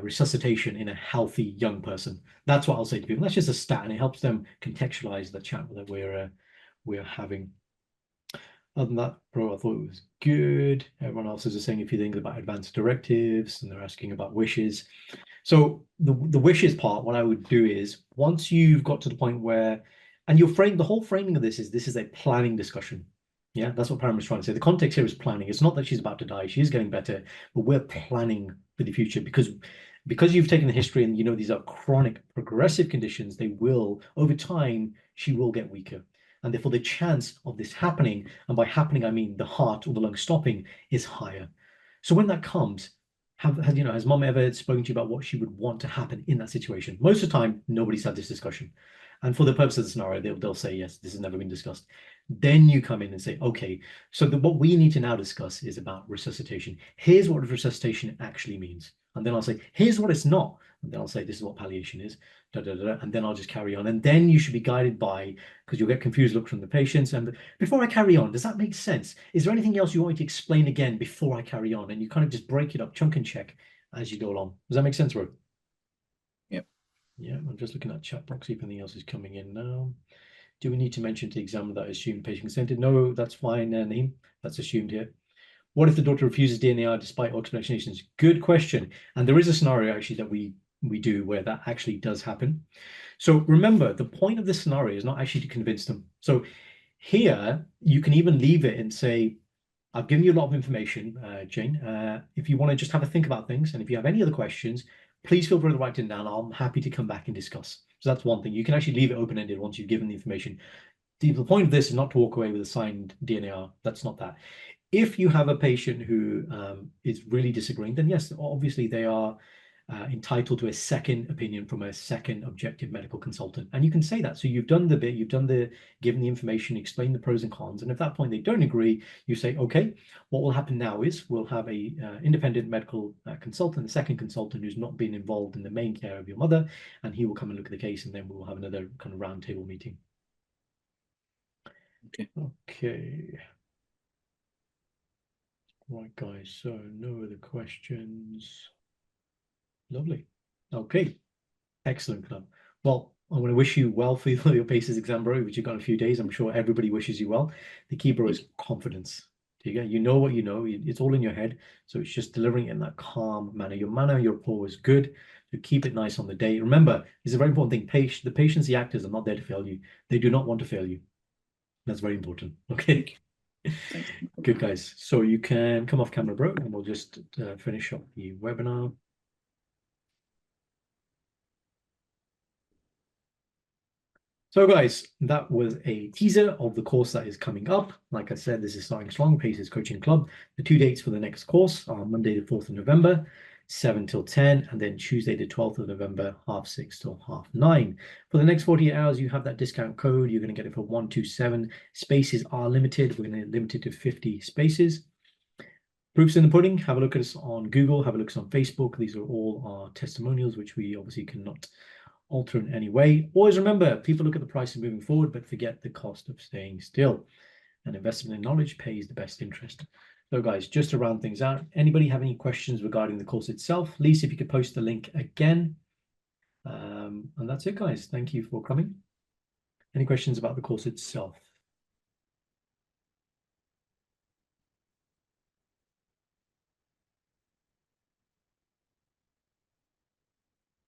S1: resuscitation in a healthy young person. That's what I'll say to people. That's just a stat, and it helps them contextualize the chat that we're having. Other than that, bro, I thought it was good. Everyone else is saying a few things about advanced directives, and they're asking about wishes. So the wishes part, what I would do is once you've got to the point where, and the whole framing of this is a planning discussion. Yeah, that's what Param is trying to say. The context here is planning. It's not that she's about to die. She is getting better, but we're planning for the future because you've taken the history and you know these are chronic progressive conditions. They will, over time, she will get weaker. And therefore the chance of this happening, and by happening, I mean the heart or the lung stopping, is higher. So when that comes, has mom ever spoken to you about what she would want to happen in that situation? Most of the time, nobody's had this discussion. And for the purpose of the scenario, they'll say, yes, this has never been discussed. Then you come in and say, okay, so what we need to now discuss is about resuscitation. Here's what resuscitation actually means. And then I'll say, here's what it's not. And then I'll say, this is what palliation is. And then I'll just carry on. And then you should be guided by, because you'll get confused looks from the patients. And before I carry on, does that make sense? Is there anything else you want me to explain again before I carry on? And you kind of just break it up, chunk and check as you go along. Does that make sense, Ro?
S4: Yep.
S1: Yeah, I'm just looking at chat box, see if anything else is coming in now. Do we need to mention to the examiner that assumed patient consented? No, that's fine, Naeem. That's assumed here. What if the doctor refuses DNAR despite all explanations? Good question. And there is a scenario actually that we do where that actually does happen. So remember, the point of this scenario is not actually to convince them. So here, you can even leave it and say, I've given you a lot of information, Jane. If you want to just have a think about things, and if you have any other questions, please feel free to write it down. I'm happy to come back and discuss. So that's one thing. You can actually leave it open-ended once you've given the information. The point of this is not to walk away with a signed DNAR. That's not that. If you have a patient who is really disagreeing, then yes, obviously they are entitled to a second opinion from a second objective medical consultant. And you can say that. So you've done the bit, given the information, explained the pros and cons. And if at that point they don't agree, you say, okay, what will happen now is we'll have a independent medical consultant, the second consultant who's not been involved in the main care of your mother, and he will come and look at the case, and then we will have another kind of roundtable meeting. Okay. Right, guys, so no other questions. Lovely. Okay, excellent, Club. Well, I want to wish you well for your PACES exam, bro, which you've got in a few days. I'm sure everybody wishes you well. The key, bro, is confidence. You know what you know. It's all in your head. So it's just delivering it in that calm manner. Your manner, your rapport is good. So keep it nice on the day. Remember, it's a very important thing. The patients, the actors are not there to fail you. They do not want to fail you. That's very important. Okay. Good, guys. So you can come off camera, bro, and we'll just finish up the webinar. So guys, that was a teaser of the course that is coming up. Like I said, this is Starting Strong, PACES Coaching Club. The 2 dates for the next course are Monday the 4th of November, 7 till 10, and then Tuesday the 12th of November, 6:30 till 9:30. For the next 48 hours, you have that discount code. You're going to get it for 127. Spaces are limited. We're going to limit it to 50 spaces. Proofs in the pudding. Have a look at us on Google. Have a look at us on Facebook. These are all our testimonials, which we obviously cannot alter in any way. Always remember, people look at the price of moving forward, but forget the cost of staying still. And investment in knowledge pays the best interest. So guys, just to round things out, anybody have any questions regarding the course itself? Lisa, if you could post the link again. And that's it, guys. Thank you for coming. Any questions about the course itself?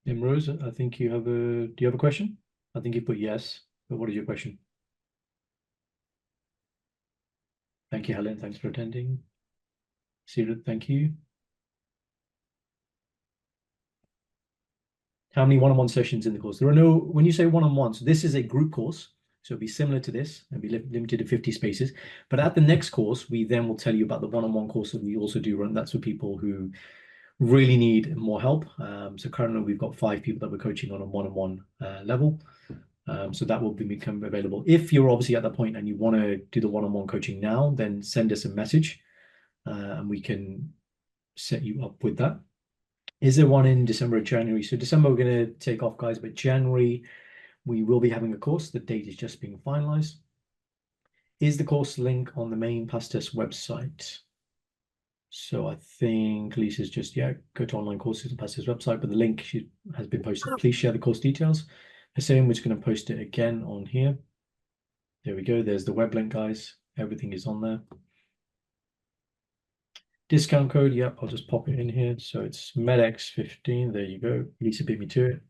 S1: Imrose, I think you have do you have a question? I think you put yes, but what is your question? Thank you, Helen. Thanks for attending. Sirat, thank you. How many one-on-one sessions in the course? There are no, when you say one-on-one, so this is a group course. So it'll be similar to this and be limited to 50 spaces. But at the next course, we then will tell you about the one-on-one course that we also do run. That's for people who really need more help. So currently we've got 5 people that we're coaching on a one-on-one level. So that will become available. If you're obviously at that point and you want to do the one-on-one coaching now, then send us a message and we can set you up with that. Is there one in December or January? So December, we're going to take off, guys, but January, we will be having a course. The date is just being finalized. Is the course link on the main Pastest website? So I think Lisa's just, go to online courses and Pastest website, but the link has been posted. Please share the course details. Hussein, we're just going to post it again on here. There we go. There's the web link, guys. Everything is on there. Discount code, yep, I'll just pop it in here. So it's MedEx 15. There you go. Lisa beat me to it.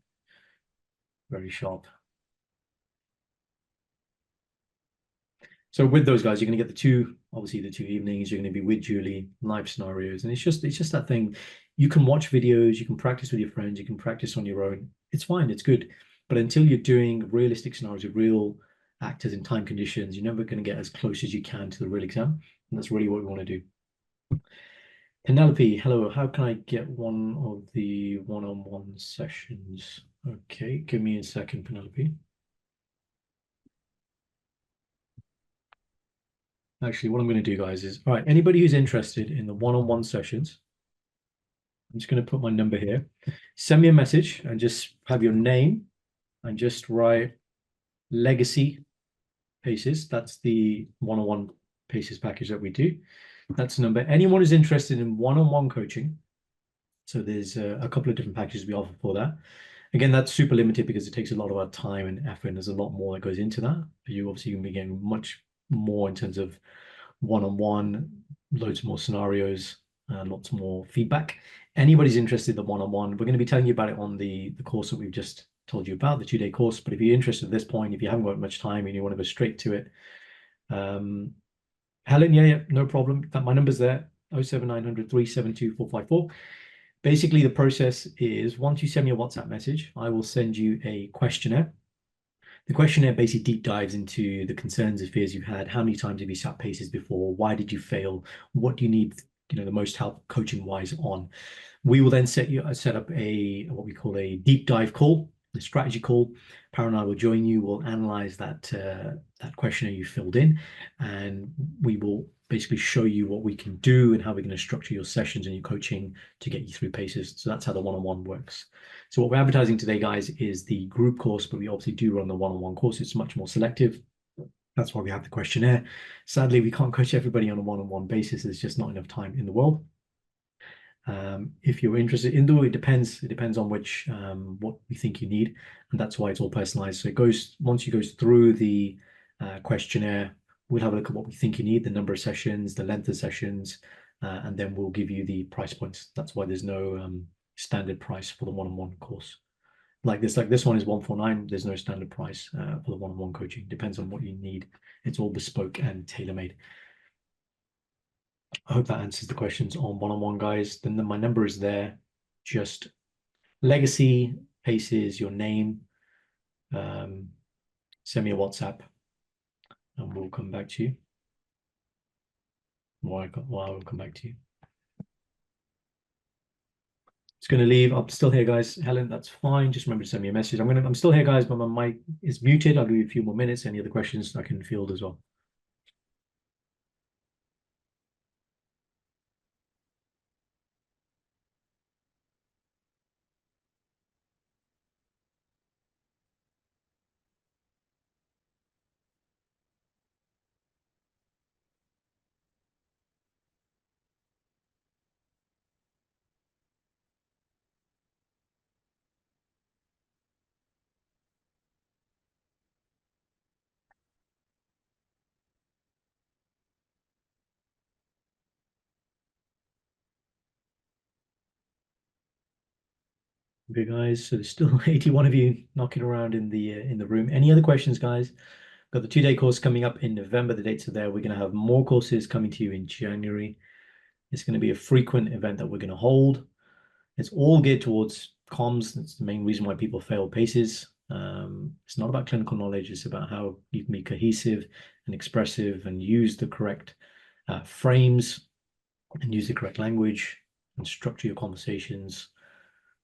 S1: Very sharp. So with those guys, you're going to get the two, obviously the 2 evenings. You're going to be with Julie, live scenarios, and it's just that thing. You can watch videos, you can practice with your friends, you can practice on your own. It's fine, it's good. But until you're doing realistic scenarios with real actors in time conditions, you're never going to get as close as you can to the real exam. And that's really what we want to do. Penelope, hello. How can I get one of the one-on-one sessions? Okay, give me a second, Penelope. Actually, what I'm going to do, guys, is, all right, anybody who's interested in the one-on-one sessions, I'm just going to put my number here. Send me a message and just have your name and just write Legacy PACES. That's the one-on-one PACES package that we do. That's the number. Anyone who's interested in one-on-one coaching, so there's a couple of different packages we offer for that. Again, that's super limited because it takes a lot of our time and effort, and there's a lot more that goes into that. You obviously can be getting much more in terms of one-on-one, loads more scenarios, lots more feedback. Anybody's interested in the one-on-one, we're going to be telling you about it on the course that we've just told you about, the 2-day course. But if you're interested at this point, if you haven't got much time and you want to go straight to it, Helen, yeah, no problem. My number's there, 07900 372 454. Basically, the process is once you send me a WhatsApp message, I will send you a questionnaire. The questionnaire basically deep dives into the concerns and fears you've had. How many times have you sat PACES before? Why did you fail? What do you need, the most help coaching wise on? We will then set up a what we call a deep dive call, a strategy call. Para and I will join you. We'll analyze that questionnaire you filled in, and we will basically show you what we can do and how we're going to structure your sessions and your coaching to get you through PACES. So that's how the one-on-one works. So what we're advertising today, guys, is the group course, but we obviously do run the one-on-one course. It's much more selective. That's why we have the questionnaire. Sadly, we can't coach everybody on a one-on-one basis. There's just not enough time in the world. If you're interested in it depends on which what we think you need, and that's why it's all personalized. So it goes, once you goes through the questionnaire, we'll have a look at what we think you need, the number of sessions, the length of sessions, and then we'll give you the price points. That's why there's no standard price for the one-on-one course. Like this one is 149. There's no standard price for the one-on-one coaching. Depends on what you need. It's all bespoke and tailor-made. I hope that answers the questions on one-on-one, guys. Then my number is there. Just Legacy, PACES, your name. Send me a WhatsApp and we'll come back to you. Well, I will come back to you. It's going to leave. I'm still here, guys. Helen, that's fine. Just remember to send me a message. I'm still here, guys, but my mic is muted. I'll give you a few more minutes. Any other questions I can field as well. Okay, guys, so there's still 81 of you knocking around in the room. Any other questions, guys? Got the 2-day course coming up in November. The dates are there. We're going to have more courses coming to you in January. It's going to be a frequent event that we're going to hold. It's all geared towards comms. That's the main reason why people fail PACES. It's not about clinical knowledge. It's about how you can be cohesive and expressive and use the correct frames and use the correct language and structure your conversations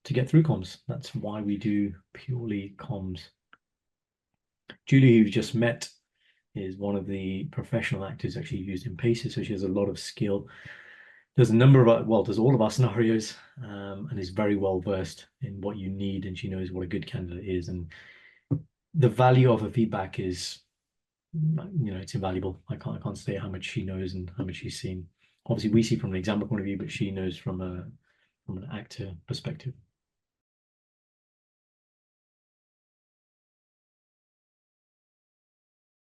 S1: to get through comms. That's why we do purely comms. Julie, who you've just met, is one of the professional actors actually used in PACES, so she has a lot of skill. There's a number of, does all of our scenarios, and is very well versed in what you need, and she knows what a good candidate is. And the value of her feedback is, it's invaluable. I can't say how much she knows and how much she's seen. Obviously, we see from an example point of view, but she knows from an actor perspective.